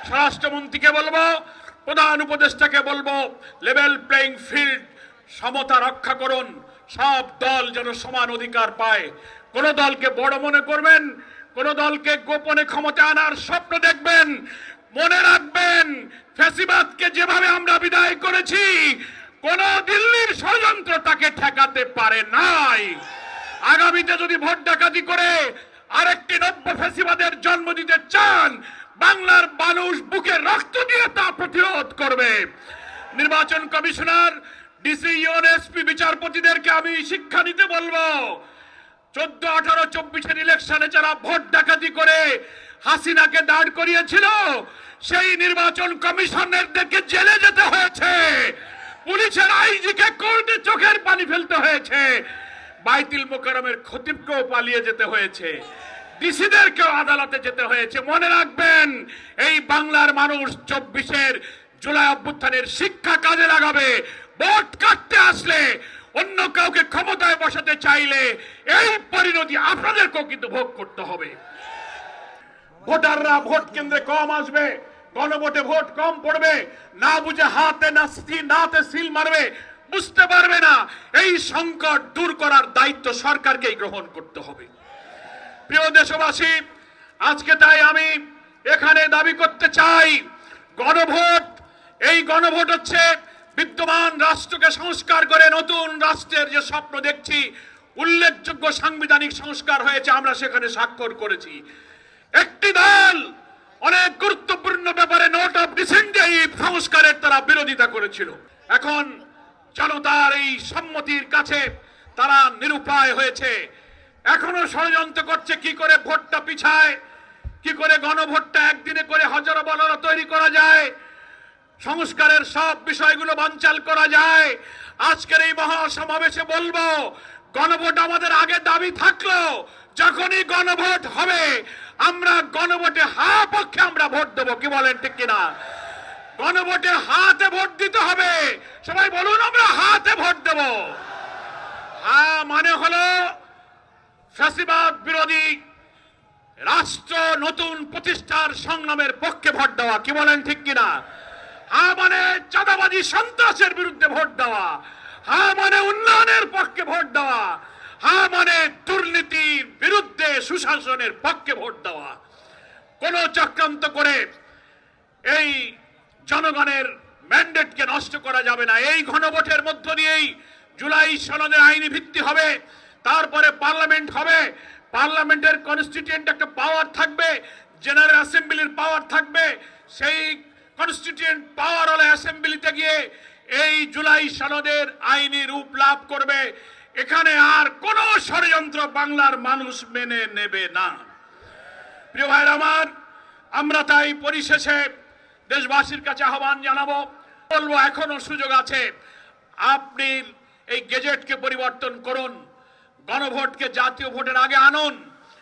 স্বরাষ্ট্রমন্ত্রীকে বলবো, প্রধান উপদেষ্টাকে বলবো, লেভেল প্লেইং ফিল্ড, সমতা রক্ষা করুন। সব দল যেন সমান অধিকার পায়। কোন দলকে বড় মনে করবেন, কোন দলকে গোপনে ক্ষমতা আনার স্বপ্ন দেখবেন, মনে রাখবেন ফ্যাসিবাদকে যেভাবে আমরা বিদায় করেছি, কোন দিল্লির ষড়যন্ত্র তাকে ঠেকাতে পারে নাই। আগামীতে যদি ভোট ডাকাতি করে আরেকটি নব্য ফ্যাসিবাদের জন্ম দিতে চান, বাংলার মানুষ বুকে রক্ত দিয়ে তা প্রতিরোধ করবে। নির্বাচন কমিশনার, ডিসি, এসপি, বিচারপতিদেরকে আমি শিক্ষা নিতে বলবো, 14, 18, 24-এর ইলেকশনে যারা ভোট ডাকাতি করে হাসিনাকে দাঁড় করিয়েছিল, সেই নির্বাচন কমিশনের দেখে জেলে যেতে হয়েছে, পুলিশের আইজিকে কোর্টে চোখের পানি ফেলতে হয়েছে, বাইতুল মোকাররমের খতিবকেও পালিয়ে যেতে হয়েছে, ডিসিদেরকেও আদালতে যেতে হয়েছে। মনে রাখবেন, এই বাংলার মানুষ 24-এর জুলাই অভ্যুত্থানের শিক্ষা কাজে লাগাবে। ভোট কাটতে আসলে, অন্য কাউকে ক্ষমতায় বসাতে চাইলে এই পরিণতি আপনাদেরকেও কিন্তু ভোগ করতে হবে। ভোটাররা ভোট কেন্দ্রে কম আসবে, গণভোটে ভোট কম পড়বে, না বুঝে নাতে সিল মারবে, বুঝতে পারবে না। এই সংকট দূর করার দায়িত্ব সরকারকেই গ্রহণ করতে হবে। প্রিয় দেশবাসী, আজকে তাই আমি এখানে দাবি করতে চাই, গণভোট, এই গণভোট হচ্ছে বিদ্যমান রাষ্ট্রকে সংস্কার করে নতুন রাষ্ট্রের যে স্বপ্ন দেখছি, উল্লেখযোগ্য সাংবিধানিক সংস্কার হয়েছে, আমরা সেখানে স্বাক্ষর করেছি। একটি দল অনেক গুরুত্বপূর্ণ ব্যাপারে নোট অফ ডিসেন্ট এই সংস্কারের তারা বিরোধিতা করেছিল। এখন জনতার এই সম্মতির কাছে তারা নিরুপায় হয়েছে। এখনো ষড়যন্ত্র করছে কি করে ভোটটা পিছায়, কি করে গণভোটটা একদিনে করে হাজারো বলারা তৈরি করা যায়, সংস্কারের সব বিষয়গুলো বানচাল করা যায়। আজকের এই মহাসমাবেশে বলবো, গণভোট আমাদের আগে দাবি থাকলো, যখনই গণভোট হবে আমরা গণভোটে পক্ষে আমরা ভোট দেবো। কি বলেন, ঠিক কিনা? গণভোটে হাতে ভোট দিতে হবে। সবাই বলুন, আমরা হাতে ভোট দেব। মানে হলো ফ্যাসিবাদ বিরোধী রাষ্ট্র নতুন প্রতিষ্ঠার সংগ্রামের পক্ষে ভোট দেওয়া। কি বলেন, ঠিক কিনা? মানে চাঁদাবাজি সন্ত্রাসের বিরুদ্ধে ভোট দেওয়া, মানে উন্নয়নের পক্ষে ভোট দেওয়া, মানে দুর্নীতির বিরুদ্ধে সুশাসনের পক্ষে ভোট দেওয়া। কোন চক্রান্ত করে এই জনগণের ম্যান্ডেটকে নষ্ট করা যাবে না। এই গণভোটের মধ্য দিয়েই জুলাই সনদের আইনি ভিত্তি হবে, তারপরে পার্লামেন্ট হবে, পার্লামেন্টের কনস্টিটিউয়েন্ট একটা পাওয়ার থাকবে, জেনারেল অ্যাসেম্বলির পাওয়ার থাকবে, সেই কনস্টিটিউয়েন্ট পাওয়ার হলে অ্যাসেম্বলিতে গিয়ে এই জুলাই সনদের আইনি রূপ লাভ করবে। এখানে আর কোন ষড়যন্ত্র বাংলার মানুষ মেনে নেবে না। প্রিয় ভাইরা আমার, আমরা তাই পরিশেষে দেশবাসীর কাছে আহ্বান জানাবো, বলবো এখনো সুযোগ আছে। আপনি এই গেজেটকে পরিবর্তন করুন, গণভোটকে জাতীয় ভোটের আগে আনুন।